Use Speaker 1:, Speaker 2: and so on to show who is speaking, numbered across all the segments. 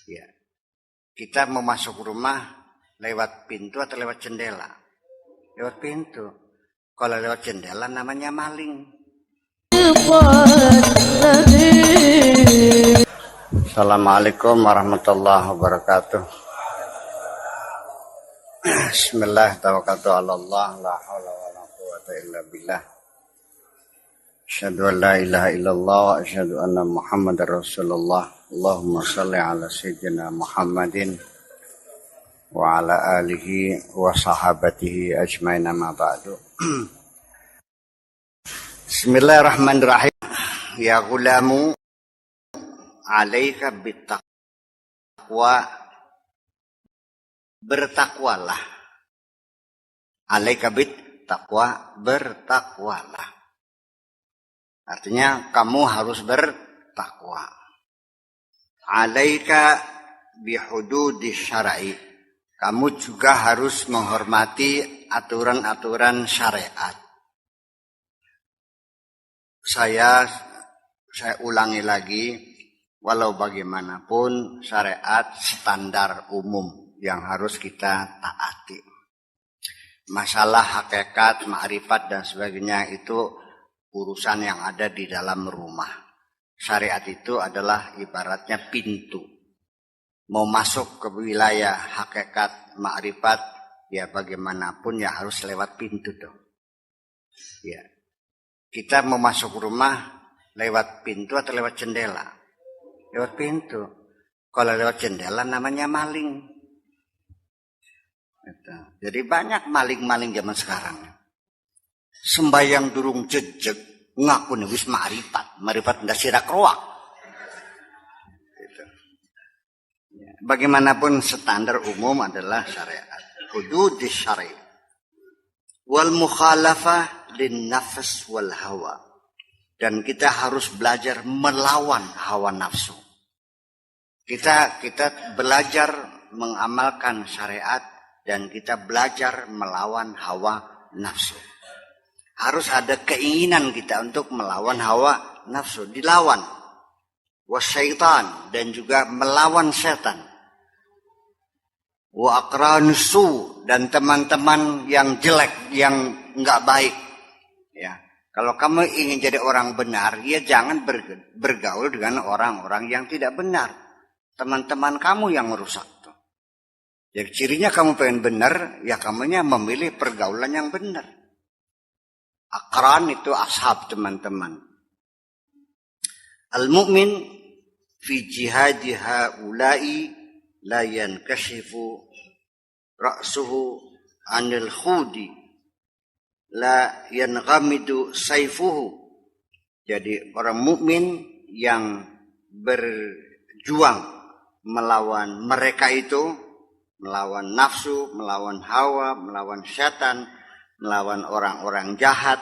Speaker 1: Ya. Kita mau masuk rumah lewat pintu atau lewat jendela? Lewat pintu. Kalau lewat jendela namanya maling. Assalamualaikum warahmatullahi wabarakatuh. Bismillah, tawakkaltu 'ala Allah, la haula wala quwwata illa billah. Asyhadu an la ilaha illallah wa asyhadu anna Muhammadar Rasulullah. Allahumma shalli ala sayyidina Muhammadin wa ala alihi wa sahabatihi ajmain, amma ba'du. Bismillahirrahmanirrahim. Ya gulamu, alaika bittaqwa, bertakwalah. Alaika bittaqwa, bertakwalah. Artinya kamu harus bertakwa. Alaika bihududi syar'i. Kamu juga harus menghormati aturan-aturan syariat. Saya ulangi lagi, walau bagaimanapun syariat standar umum yang harus kita taati. Masalah hakikat, ma'rifat dan sebagainya itu urusan yang ada di dalam rumah. Syariat itu adalah ibaratnya pintu. Mau masuk ke wilayah hakikat, ma'rifat, ya bagaimanapun ya harus lewat pintu dong. Ya. Kita mau masuk rumah lewat pintu atau lewat jendela? Lewat pintu. Kalau lewat jendela namanya maling. Jadi banyak maling-maling zaman sekarang. Sembayang durung jejeg, ngaku nih wis ma'rifat ndak sirak roak. Bagaimanapun standar umum adalah syariat. Hudud syari. Wal mukhalafah lin nafs wal hawa. Dan kita harus belajar melawan hawa nafsu. Kita belajar mengamalkan syariat dan kita belajar melawan hawa nafsu. Harus ada keinginan kita untuk melawan hawa nafsu, dilawan. Wasyaitan, dan juga melawan setan. Wa aqranusu, dan teman-teman yang jelek, yang enggak baik. Ya. Kalau kamu ingin jadi orang benar, ya jangan bergaul dengan orang-orang yang tidak benar. Teman-teman kamu yang merusak. Jadi cirinya kamu pengen benar, ya kamunya memilih pergaulan yang benar. Aqran itu ashab, teman-teman. Al-mu'min fi jihadi haula'i la yankashifu ra'suhu anil khudi la yanghamidu saifuhu. Jadi orang mukmin yang berjuang melawan mereka itu, melawan nafsu, melawan hawa, melawan syaitan, melawan orang-orang jahat,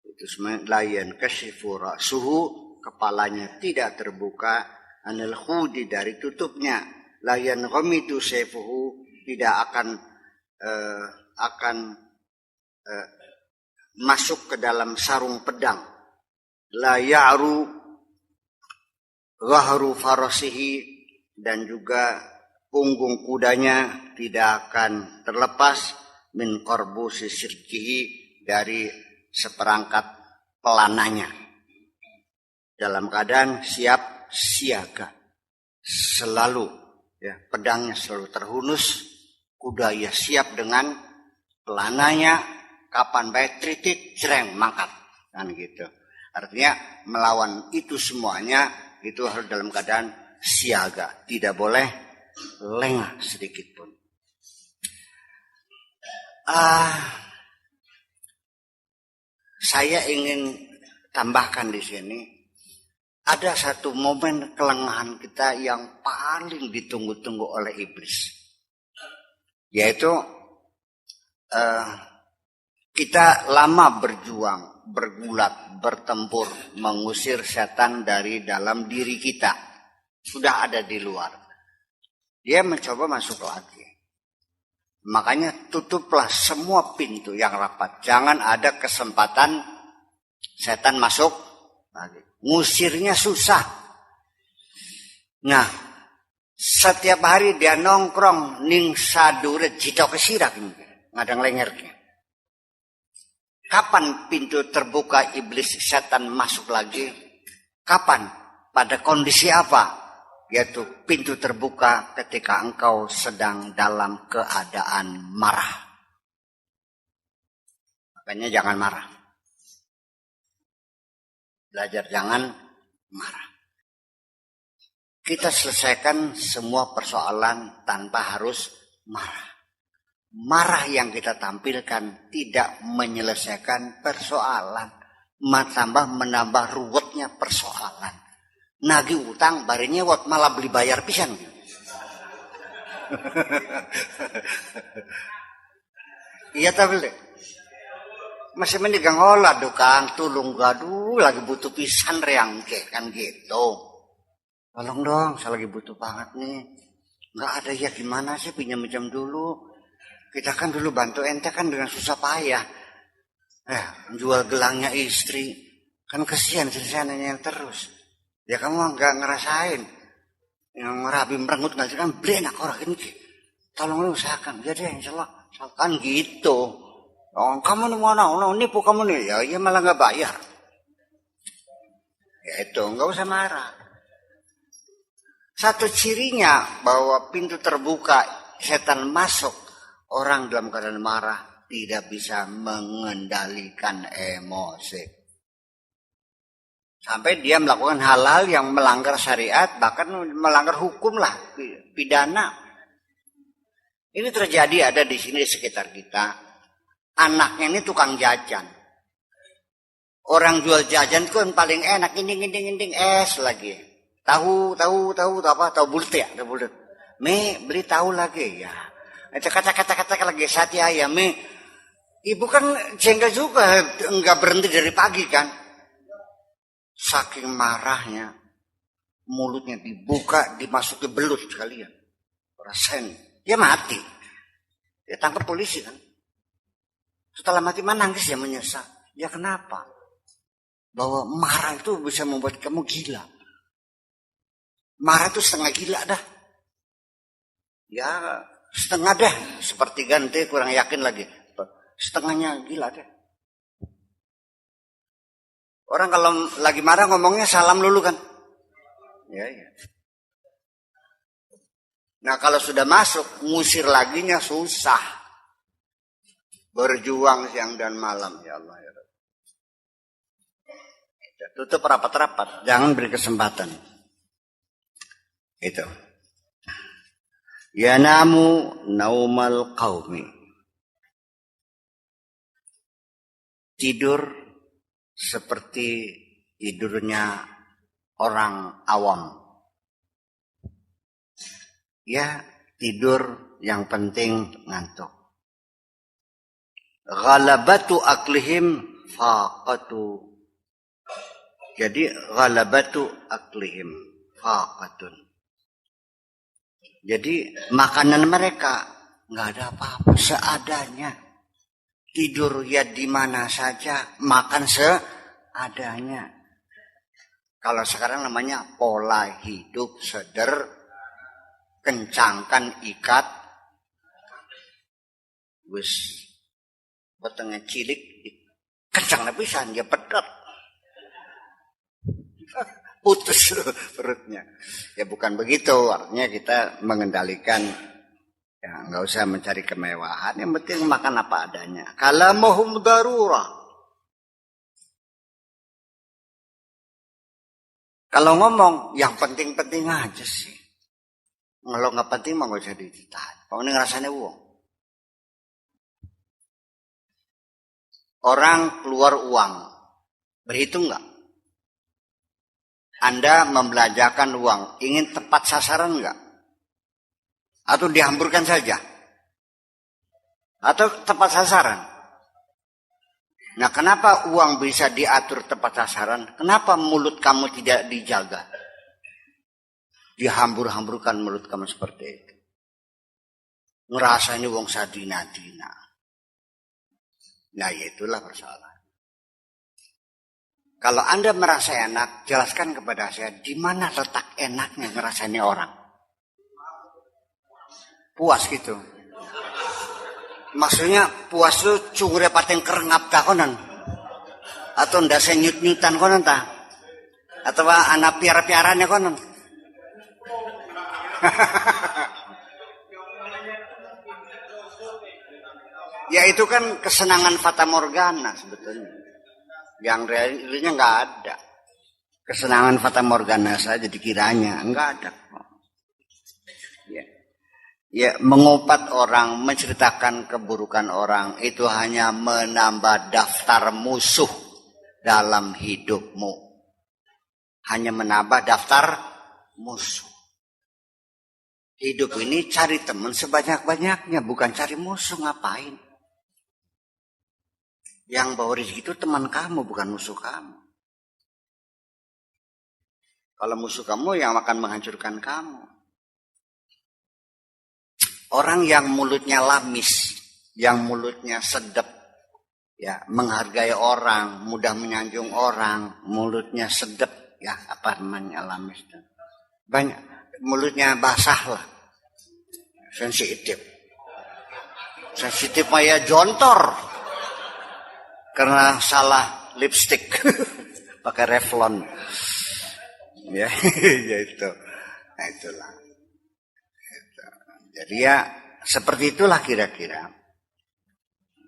Speaker 1: itu semuanya la yankashifu ra'suhu, kepalanya tidak terbuka, anil khudi, dari tutupnya, la yanghamidu saifuhu, tidak akan masuk ke dalam sarung pedang, la ya'ru ghahru farasihi, dan juga punggung kudanya tidak akan terlepas min qarbusi sirkihi, dari seperangkat pelananya, dalam keadaan siap siaga selalu, ya, pedangnya selalu terhunus, kuda ya siap dengan pelananya, kapan baik tritit cereng mangkat, kan gitu. Artinya melawan itu semuanya itu harus dalam keadaan siaga, tidak boleh lengah sedikit pun. Saya ingin tambahkan di sini, ada satu momen kelengahan kita yang paling ditunggu-tunggu oleh iblis, yaitu kita lama berjuang, bergulat, bertempur, mengusir setan dari dalam diri kita. Sudah ada di luar. Dia mencoba masuk lagi. Makanya tutuplah semua pintu yang rapat. Jangan ada kesempatan setan masuk lagi. Ngusirnya susah. Nah, Setiap hari dia nongkrong ning sadure jito kesirak ngadang lengernya. Kapan pintu terbuka iblis setan masuk lagi? Kapan? Pada kondisi apa? Yaitu pintu terbuka ketika engkau sedang dalam keadaan marah. Makanya jangan marah. Belajar jangan marah. Kita selesaikan semua persoalan tanpa harus marah. Marah yang kita tampilkan tidak menyelesaikan persoalan. Tambah menambah ruwetnya persoalan. Nagih utang barinya buat malah beli bayar pisan. Iya tapi masih mending ngolah dokang tulung gaduh lagi butuh pisan reangke kan gitu. Tolong dong, saya lagi butuh banget nih. Nggak ada ya gimana sih pinjam-pinjam dulu. Kita kan dulu bantu ente kan dengan susah payah. Jual gelangnya istri. Kan kesian yang terus. Ya kamu nggak ngerasain. Yang ngerabi merengut nggak kan blenak orang ini. Tolong lu usahakan. Ya deh insya Allah. Kan gitu. Oh, kamu nih mana? Nipu kamu nih. Ya iya malah nggak bayar. Ya itu nggak usah marah. Satu cirinya bahwa pintu terbuka, setan masuk, orang dalam keadaan marah tidak bisa mengendalikan emosi. Sampai dia melakukan hal-hal yang melanggar syariat, bahkan melanggar hukum lah, pidana. Ini terjadi ada di sini di sekitar kita. Anaknya ini tukang jajan. Orang jual jajan itu kan paling enak, inding es lagi. Tahu apa? Tahu bulat ya? Tahu bulat. Beli tahu lagi ya. Kata lagi satya ya, Ibu kan jengkel juga, enggak berhenti dari pagi kan. Saking marahnya, mulutnya dibuka, dimasuki belut sekalian. Rasain, dia mati. Dia tangkap polisi kan. Setelah mati nangis ya menyesal. Ya kenapa? Bahwa marah itu bisa membuat kamu gila. Marah itu setengah gila dah. Ya setengah dah. Sepertiga nanti kurang yakin lagi. Setengahnya gila dah. Orang kalau lagi marah ngomongnya salam dulu kan. Ya. Nah kalau sudah masuk, ngusir laginya susah. Berjuang siang dan malam. Ya Allah ya Rabbi. Tutup rapat-rapat. Jangan beri kesempatan. Itu. Yanamu naumal qaumi. Tidur seperti tidurnya orang awam. Ya, tidur yang penting ngantuk. Ghalabatu aklihim faqatu. Jadi ghalabatu aklihim faqatun. Jadi makanan mereka nggak ada apa-apa, seadanya. Tidur ya di mana saja, makan seadanya. Kalau sekarang namanya pola hidup kencangkan ikat. Wis betengnya cilik, kencang pisan dia pedot. Putus perutnya. Ya bukan begitu, artinya kita mengendalikan, ya nggak usah mencari kemewahan, yang penting makan apa adanya. Kalamuhum darurah. Kalau ngomong yang penting-penting aja sih. Kalau nggak penting mah nggak usah ditahan. Kalau ini ngerasanya uang. Orang keluar uang, berhitung nggak? Anda membelanjakan uang, ingin tepat sasaran enggak? Atau dihamburkan saja? Atau tepat sasaran? Nah, kenapa uang bisa diatur tepat sasaran? Kenapa mulut kamu tidak dijaga? Dihambur-hamburkan mulut kamu seperti itu. Ngerasanya uang sadina-dina. Nah, itulah persoalan. Kalau Anda merasa enak, jelaskan kepada saya di mana letak enaknya ngerasanya orang. puas gitu. Maksudnya puas tuh cungure pateng kerengap ta konon. Atau ndase nyut-nyutan konon ta. Atau anak piara-piarane konon. Ya itu kan kesenangan fata morgana sebetulnya. Yang realnya nggak ada. Kesenangan fata morgana saja dikiranya, nggak ada. Ya, mengopat orang, menceritakan keburukan orang itu hanya menambah daftar musuh dalam hidupmu. Hanya menambah daftar musuh. Hidup ini cari teman sebanyak-banyaknya, bukan cari musuh. Ngapain? Yang bawa rezeki itu teman kamu, bukan musuh kamu. Kalau musuh kamu yang akan menghancurkan kamu. Orang yang mulutnya lamis, yang mulutnya sedep, ya, menghargai orang, mudah menyanjung orang, mulutnya sedep, ya, apa namanya lamis itu? Banyak, mulutnya basah lah, sensitif. Sensitif maya jontor. Karena salah lipstick, pakai Revlon, ya, ya itu, nah itulah. Jadi ya seperti itulah kira-kira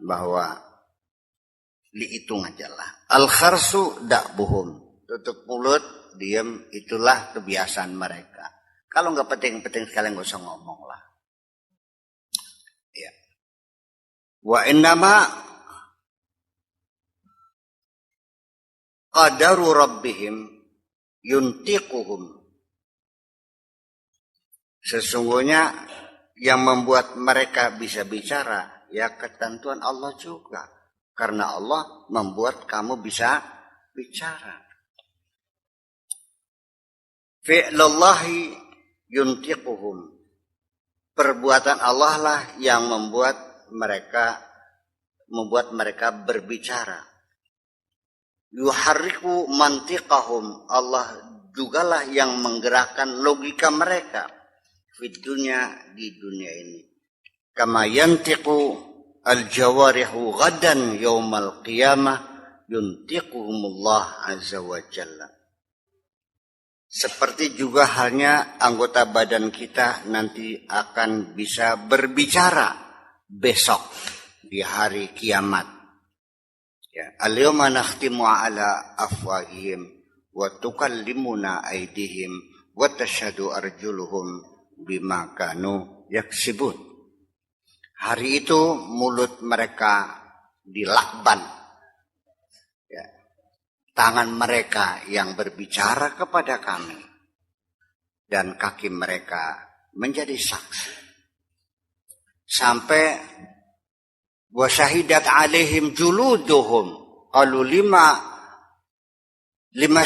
Speaker 1: bahwa dihitung aja lah. Al-kharsu dakbuhum, tutup mulut, diam, itulah kebiasaan mereka. Kalau nggak penting-penting sekali nggak usah ngomong lah. Ya. Wa innama qadaru rabbihim yuntiquhum. Sesungguhnya yang membuat mereka bisa bicara ya ketentuan Allah juga. Karena Allah membuat kamu bisa bicara. Fi'lullahi yuntiquhum. Perbuatan Allah lah yang membuat mereka berbicara. Yuharriku mantiqahum, Allah jugalah yang menggerakkan logika mereka di dunia ini. Kama yantiqu al-jawarihu ghadan yaumal qiyamah yuntiquhumullah azza wa jalla. Seperti juga halnya anggota badan kita nanti akan bisa berbicara besok di hari kiamat. Ya, al-yawma nakhtimu ala afwahihim wa tukallimuna aydihim wa tashhadu arjuluhum bima kanu yaksibun. Hari itu mulut mereka dilakban. Ya, tangan mereka yang berbicara kepada kami dan kaki mereka menjadi saksi. Sampai wa syahidat alaihim juluduhum qalu lima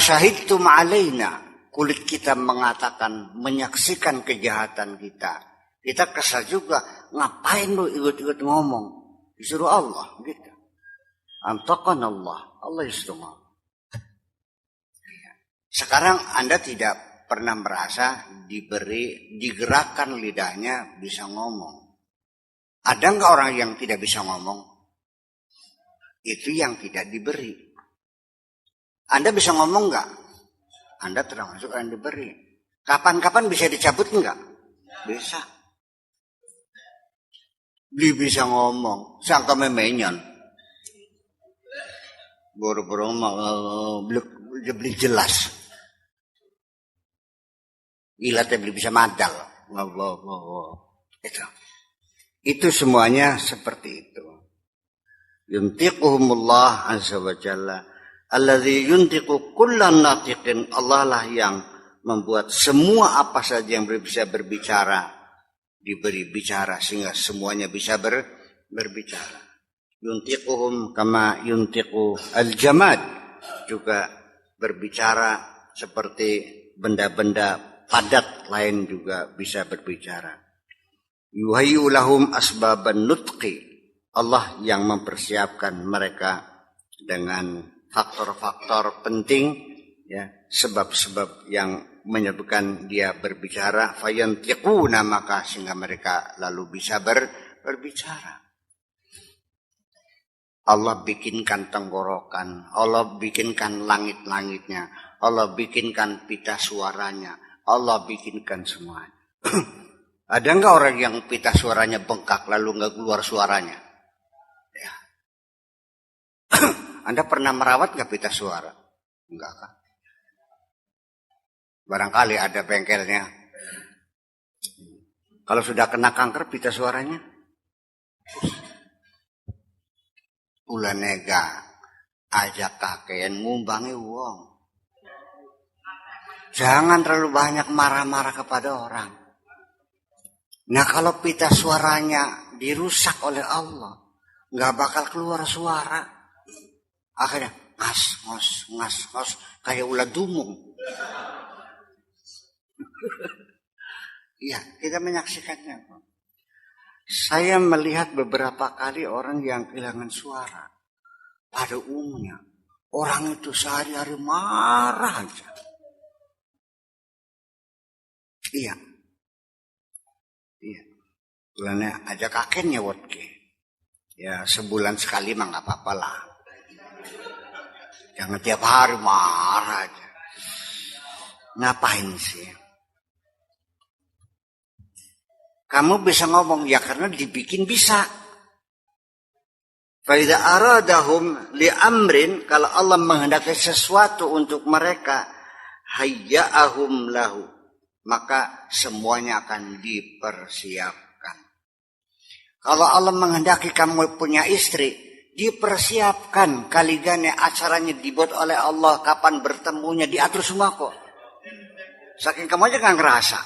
Speaker 1: syahidtum alaina. Kulit kita mengatakan, menyaksikan kejahatan kita. Kita kesal juga, ngapain lu ikut-ikut ngomong? Disuruh Allah gitu. Antaqan Allah istimewa. Sekarang Anda tidak pernah merasa digerakkan lidahnya bisa ngomong. Ada enggak orang yang tidak bisa ngomong? Itu yang tidak diberi. Anda bisa ngomong enggak? Anda termasuk yang diberi. Kapan-kapan bisa dicabut enggak? Bisa. Dia bisa ngomong. Sangka memenyan. Boro-boro beli jelas. Ilatnya beli bisa madal. Itu semuanya seperti itu. Yuntiquhumullah azza wa jalla. Alladzi yuntiqu kullan natiqin. Allah lah yang membuat semua apa saja yang bisa berbicara diberi bicara sehingga semuanya bisa berbicara. Yuntiquhum kama yuntiqu al-jamad, juga berbicara seperti benda-benda padat lain juga bisa berbicara. Yuhayyu lahum asbaban nutqi, Allah yang mempersiapkan mereka dengan faktor-faktor penting, ya, sebab-sebab yang menyebabkan dia berbicara, fayantiquna, maka sehingga mereka lalu bisa berbicara. Allah bikinkan tenggorokan, Allah bikinkan langit-langitnya, Allah bikinkan pita suaranya, Allah bikinkan semuanya. Ada enggak orang yang pita suaranya bengkak lalu enggak keluar suaranya? Ya. Anda pernah merawat enggak pita suara? Enggak kan? Barangkali ada bengkelnya. Kalau sudah kena kanker pita suaranya, ulah nega ajak kakean ngumbangi wong. Jangan terlalu banyak marah-marah kepada orang. Nah kalau pita suaranya dirusak oleh Allah, nggak bakal keluar suara. Akhirnya ngas kayak ulah dumung. Iya, kita menyaksikannya. Saya melihat beberapa kali orang yang kehilangan suara. Pada umumnya, orang itu sehari-hari marah aja. Iya. Bulannya aja kakeknya wotke. Ya sebulan sekali mah nggak apa-apa lah. Jangan tiap hari marah aja. Ngapain sih? Kamu bisa ngomong ya karena dibikin bisa. Fa idza aradahum li amrin, kalau Allah menghendaki sesuatu untuk mereka, hayya'ahum lahu, maka semuanya akan dipersiapkan. Kalau Allah menghendaki kamu punya istri, dipersiapkan kaligane acaranya dibuat oleh Allah, kapan bertemunya diatur semua kok. Saking kamu aja nggak ngerasa.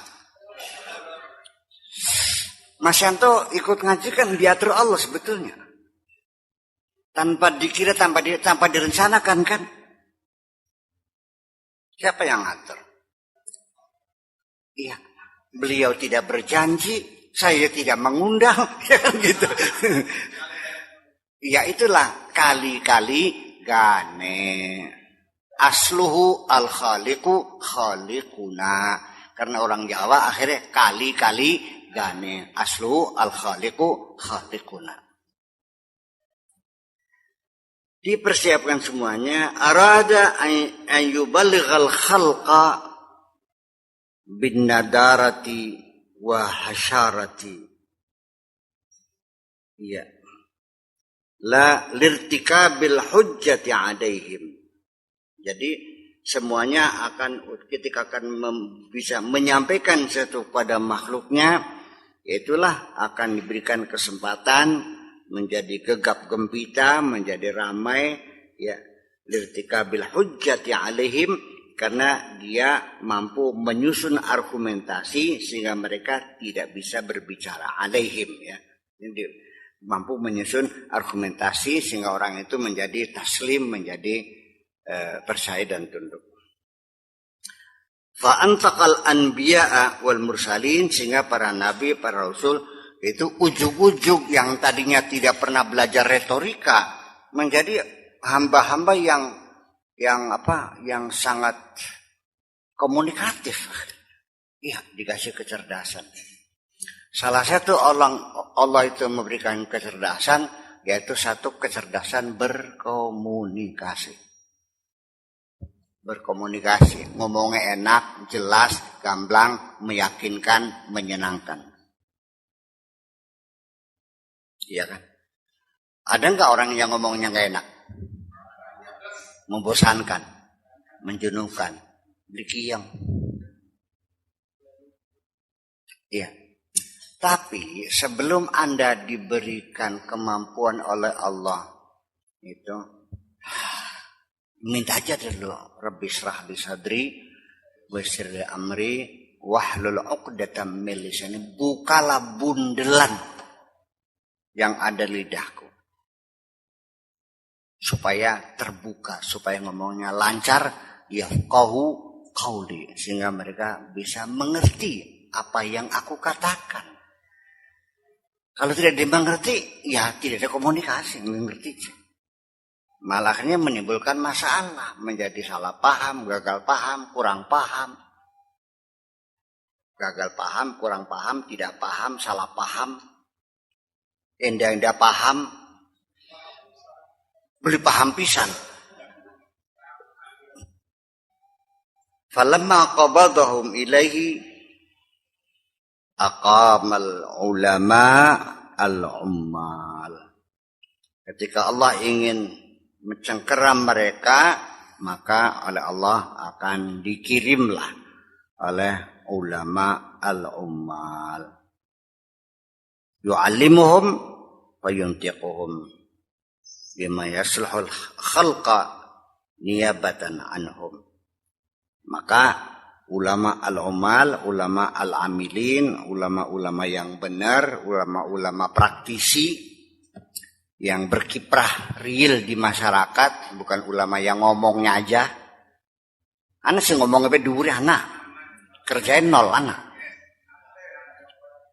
Speaker 1: Mas Yanto ikut ngaji kan diatur Allah sebetulnya. Tanpa dikira, tanpa direncanakan kan. Siapa yang ngatur? Iya, beliau tidak berjanji, saya tidak mengundang, ya kan gitu. Ya itulah kali-kali gane. Asluhu al-khaliqu khaliquna. Karena orang Jawa akhirnya kali-kali gane. Asluhu al-khaliqu khaliquna. Dipersiapkan semuanya. Arada an yuballighal khalqa bin nadarati wa hasyarati. Ya. La lirtikabil hujjati alaihim. Jadi semuanya akan ketika akan bisa menyampaikan sesuatu pada makhluknya, itulah akan diberikan kesempatan menjadi gegap gempita, menjadi ramai, ya, lirtikabil hujjati alaihim, karena dia mampu menyusun argumentasi sehingga mereka tidak bisa berbicara alaihim, ya. Jadi mampu menyusun argumentasi sehingga orang itu menjadi taslim, menjadi percaya dan tunduk. Fa antaqal anbiya'a wal mursalin, sehingga para nabi, para rasul itu ujug-ujug yang tadinya tidak pernah belajar retorika menjadi hamba-hamba yang sangat komunikatif. Iya, dikasih kecerdasan. Salah satu Allah itu memberikan kecerdasan, yaitu satu kecerdasan berkomunikasi. Berkomunikasi, ngomongnya enak, jelas, gamblang, meyakinkan, menyenangkan. Iya kan? Ada nggak orang yang ngomongnya nggak enak? Membosankan, menjenuhkan, dikiam. Iya. Tapi sebelum Anda diberikan kemampuan oleh Allah, itu minta aja dulu. Rabbi shrah li sadri wa yassir li amri wahlul 'uqdatam min lisani. Bukalah bundelan yang ada lidahku supaya terbuka, supaya ngomongnya lancar, yafqahu qauli, sehingga mereka bisa mengerti apa yang aku katakan. Kalau tidak dimengerti, ya tidak ada komunikasi, mengerti. Malahnya menimbulkan masalah, menjadi salah paham, gagal paham, kurang paham. gagal paham, kurang paham, tidak paham, salah paham, endah-endah paham, beli paham pisan. Falamma qabadahum ilaihi aqamal ulama al-ummal. Ketika Allah ingin mencengkeram mereka, maka oleh Allah akan dikirimlah oleh ulama al-ummal. Yu'allimuhum wa yuntiquhum bima yaslahul khalqa niyabatan anhum. Maka ulama al-ummal, ulama al-amilin, ulama-ulama yang benar, ulama-ulama praktisi yang berkiprah real di masyarakat, bukan ulama yang ngomongnya aja. Anak sih ngomongnya berduri anak, kerjain nol anak.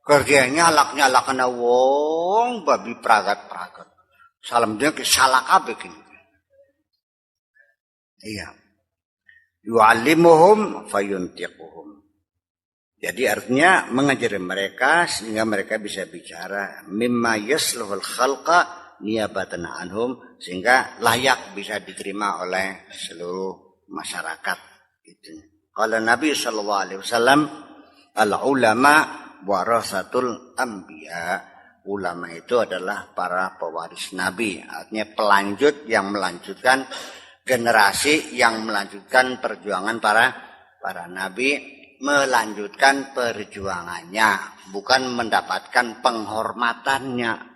Speaker 1: Kerjanya nyalak kena wong, babi pragat. Salam dia ke salah kabeh gini. Iya. Yu'allimuhum fayuntiquhum. Jadi artinya mengajari mereka sehingga mereka bisa bicara mimma yasluhul khalqa niyabatan anhum, sehingga layak bisa diterima oleh seluruh masyarakat. Gitu. Kalau Nabi SAW, al-ulama warasatul anbiya, ulama itu adalah para pewaris Nabi, artinya pelanjut yang melanjutkan generasi yang melanjutkan perjuangan para Nabi, melanjutkan perjuangannya, bukan mendapatkan penghormatannya.